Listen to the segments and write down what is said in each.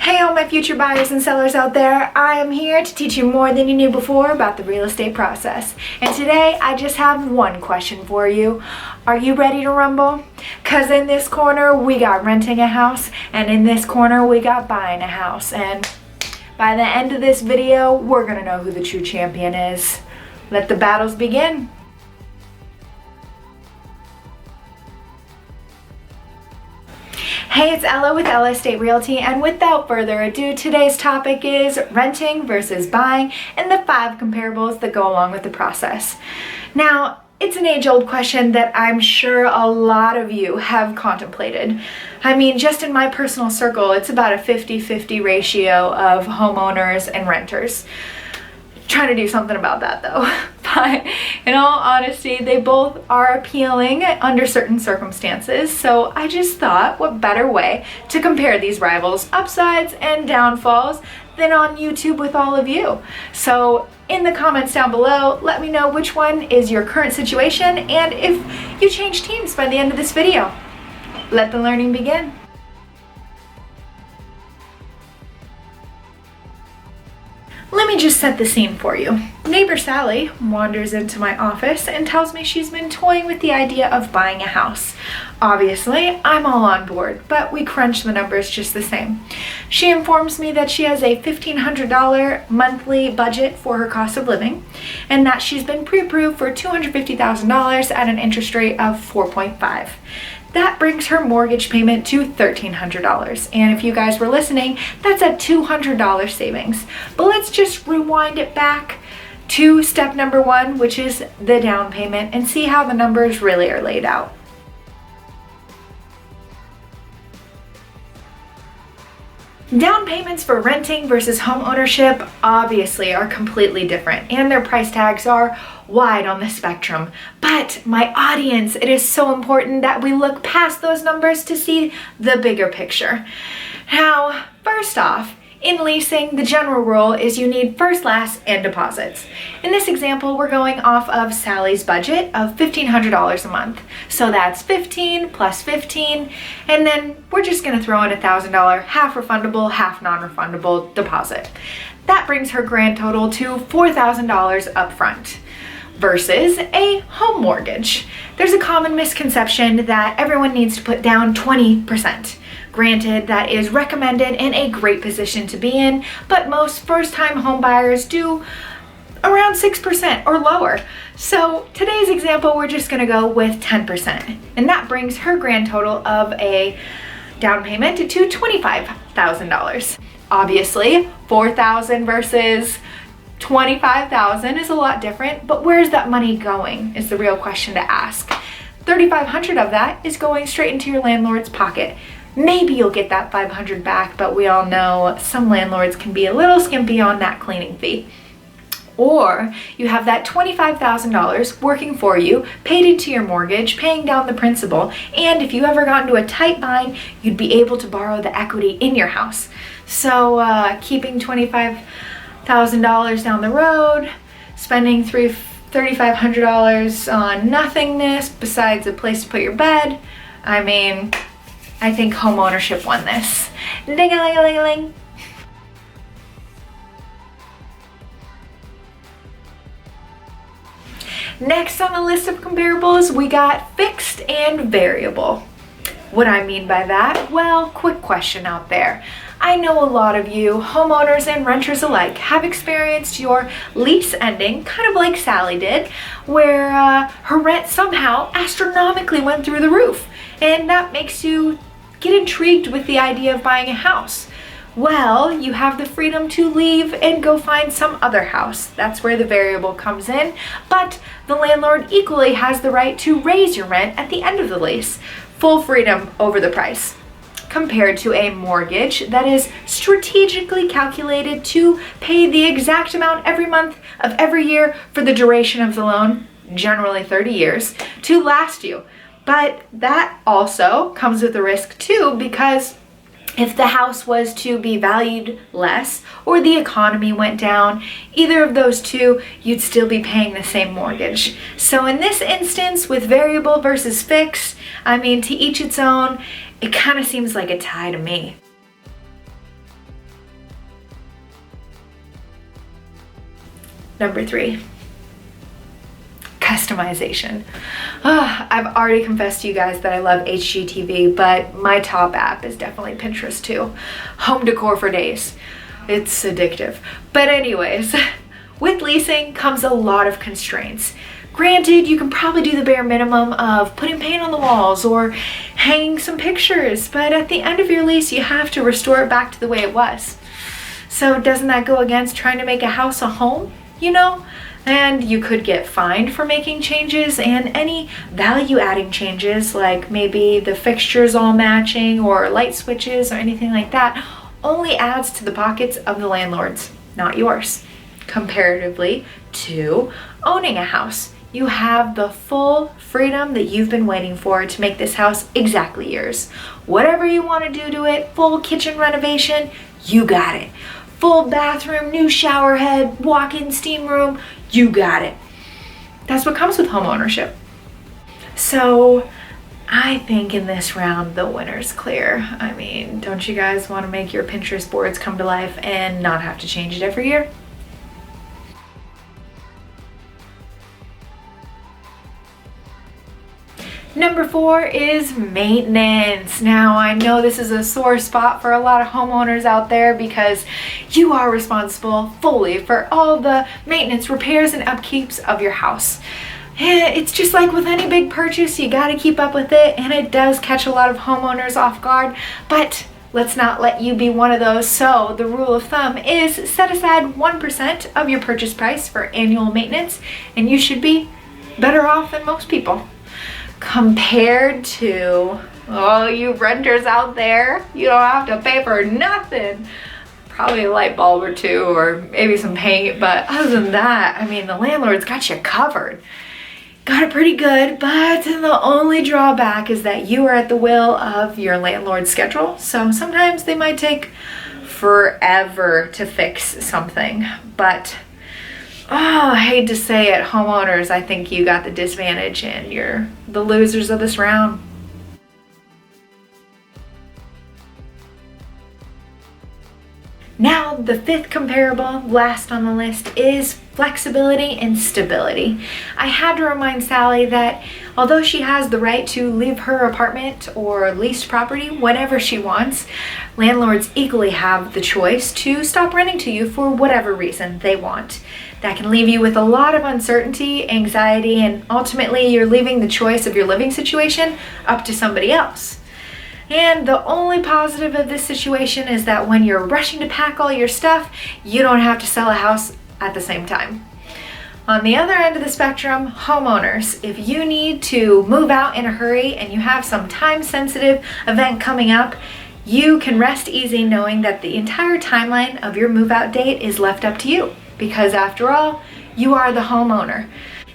Hey all my future buyers and sellers out there, I am here to teach you more than you knew before about the real estate process. And today I just have one question for you. Are you ready to rumble? Cause in this corner we got renting a house, and in this corner we got buying a house. And by the end of this video, we're gonna know who the true champion is. Let the battles begin. Hey, it's Ella with Ella Estate Realty, and without further ado, today's topic is renting versus buying and the 5 comparables that go along with the process. Now, it's an age-old question that I'm sure a lot of you have contemplated. I mean, just in my personal circle, it's about a 50-50 ratio of homeowners and renters. Trying to do something about that though. But in all honesty, they both are appealing under certain circumstances. So I just thought, what better way to compare these rivals' upsides and downfalls than on YouTube with all of you. So in the comments down below, let me know which one is your current situation and if you change teams by the end of this video. Let the learning begin. Let me just set the scene for you. Neighbor Sally wanders into my office and tells me she's been toying with the idea of buying a house. Obviously, I'm all on board, but we crunch the numbers just the same. She informs me that she has a $1,500 monthly budget for her cost of living, and that she's been pre-approved for $250,000 at an interest rate of 4.5. That brings her mortgage payment to $1,300. And if you guys were listening, that's a $200 savings. But let's just rewind it back to step number 1, which is the down payment, and see how the numbers really are laid out. Down payments for renting versus home ownership obviously are completely different, and their price tags are wide on the spectrum. But my audience, it is so important that we look past those numbers to see the bigger picture. Now, first off, in leasing, the general rule is you need first, last, and deposits. In this example, we're going off of Sally's budget of $1,500 a month. So that's 15 plus 15, and then we're just gonna throw in a $1,000 half refundable, half non-refundable deposit. That brings her grand total to $4,000 upfront. Versus a home mortgage. There's a common misconception that everyone needs to put down 20%. Granted, that is recommended and a great position to be in, but most first-time home buyers do around 6% or lower. So today's example, we're just gonna go with 10%, and that brings her grand total of a down payment to $25,000. Obviously, $4,000 versus $25,000 is a lot different, but where's that money going is the real question to ask. $3,500 of that is going straight into your landlord's pocket. Maybe you'll get that $500 back, but we all know some landlords can be a little skimpy on that cleaning fee. Or you have that $25,000 working for you, paid into your mortgage, paying down the principal, and if you ever got into a tight bind, you'd be able to borrow the equity in your house. So keeping $25,000 down the road, spending $3,500 on nothingness besides a place to put your bed. I mean, I think home ownership won this. Ding-a-ling-a-ling-a-ling. Next on the list of comparables, we got fixed and variable. What I mean by that? Well, quick question out there. I know a lot of you, homeowners and renters alike, have experienced your lease ending, kind of like Sally did, where her rent somehow astronomically went through the roof. And that makes you get intrigued with the idea of buying a house. Well, you have the freedom to leave and go find some other house. That's where the variable comes in, but the landlord equally has the right to raise your rent at the end of the lease. Full freedom over the price. Compared to a mortgage that is strategically calculated to pay the exact amount every month of every year for the duration of the loan, generally 30 years, to last you. But that also comes with a risk too, because if the house was to be valued less or the economy went down, either of those two, you'd still be paying the same mortgage. So in this instance, with variable versus fixed, I mean, to each its own, it kind of seems like a tie to me. Number 3, customization. I've already confessed to you guys that I love HGTV, but my top app is definitely Pinterest too. Home decor for days. It's addictive. But anyways, with leasing comes a lot of constraints. Granted, you can probably do the bare minimum of putting paint on the walls or hanging some pictures, but at the end of your lease, you have to restore it back to the way it was. So doesn't that go against trying to make a house a home, you know? And you could get fined for making changes, and any value-adding changes, like maybe the fixtures all matching or light switches or anything like that, only adds to the pockets of the landlords, not yours. Comparatively to owning a house, you have the full freedom that you've been waiting for to make this house exactly yours. Whatever you want to do to it, full kitchen renovation, you got it. Full bathroom, new shower head, walk-in steam room, you got it. That's what comes with home ownership. So I think in this round, the winner's clear. I mean, don't you guys want to make your Pinterest boards come to life and not have to change it every year? Number 4 is maintenance. Now, I know this is a sore spot for a lot of homeowners out there because you are responsible fully for all the maintenance, repairs, and upkeeps of your house. It's just like with any big purchase, you gotta keep up with it, and it does catch a lot of homeowners off guard, but let's not let you be one of those. So the rule of thumb is set aside 1% of your purchase price for annual maintenance, and you should be better off than most people. Compared to all you renters out there, you don't have to pay for nothing. Probably a light bulb or two, or maybe some paint, but other than that, I mean, the landlord's got you covered. Got it pretty good, but the only drawback is that you are at the will of your landlord's schedule, so sometimes they might take forever to fix something, but I hate to say it, homeowners, I think you got the disadvantage and you're the losers of this round. Now, the 5th comparable, last on the list, is flexibility and stability. I had to remind Sally that although she has the right to leave her apartment or leased property whenever she wants, landlords equally have the choice to stop renting to you for whatever reason they want. That can leave you with a lot of uncertainty, anxiety, and ultimately you're leaving the choice of your living situation up to somebody else. And the only positive of this situation is that when you're rushing to pack all your stuff, you don't have to sell a house at the same time. On the other end of the spectrum, homeowners, if you need to move out in a hurry and you have some time-sensitive event coming up, you can rest easy knowing that the entire timeline of your move-out date is left up to you, because after all, you are the homeowner.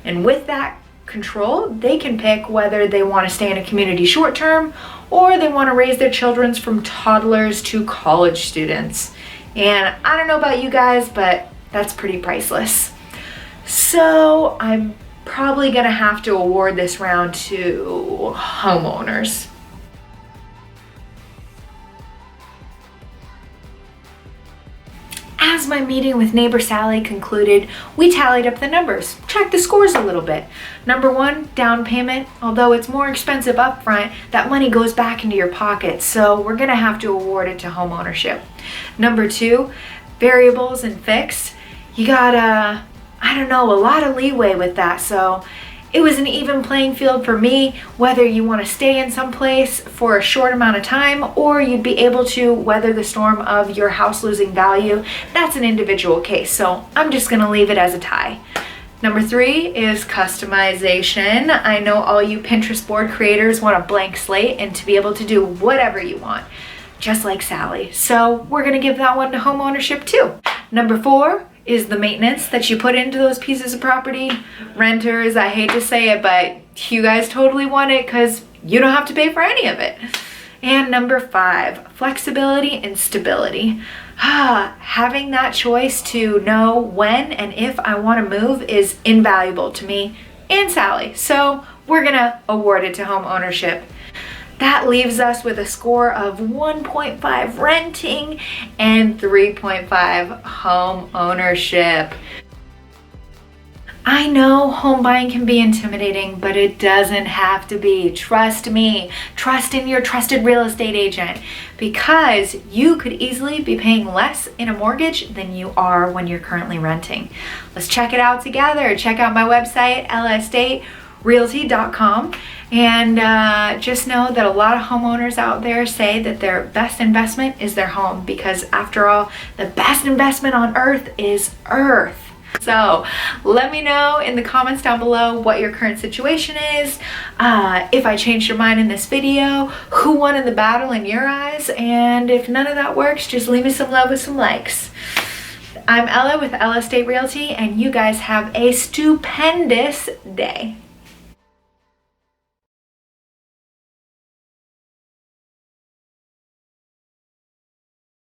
And with that control, they can pick whether they want to stay in a community short-term or they want to raise their children from toddlers to college students. And I don't know about you guys, but that's pretty priceless. So I'm probably gonna have to award this round to homeowners. As my meeting with neighbor Sally concluded, we tallied up the numbers, checked the scores a little bit. Number 1, down payment. Although it's more expensive upfront, that money goes back into your pocket, so we're gonna have to award it to homeownership. Number 2, variables and fixed. You got a lot of leeway with that, so it was an even playing field for me, whether you want to stay in some place for a short amount of time or you'd be able to weather the storm of your house losing value. That's an individual case, so I'm just going to leave it as a tie. Number 3 is customization. I know all you Pinterest board creators want a blank slate and to be able to do whatever you want, just like Sally. So we're going to give that one to homeownership too. Number 4 is the maintenance that you put into those pieces of property. Renters, I hate to say it, but you guys totally want it because you don't have to pay for any of it. And number 5, flexibility and stability. Having that choice to know when and if I want to move is invaluable to me and Sally. So we're gonna award it to home ownership. That leaves us with a score of 1.5 renting and 3.5 home ownership. I know home buying can be intimidating, but it doesn't have to be. Trust me. Trust in your trusted real estate agent, because you could easily be paying less in a mortgage than you are when you're currently renting. Let's check it out together. Check out my website, EllaEstateRealty.com, and just know that a lot of homeowners out there say that their best investment is their home, because after all, the best investment on earth is earth. So let me know in the comments down below what your current situation is, if I changed your mind in this video, who won in the battle in your eyes, and if none of that works, just leave me some love with some likes. I'm Ella with Ella Estate Realty, and you guys have a stupendous day.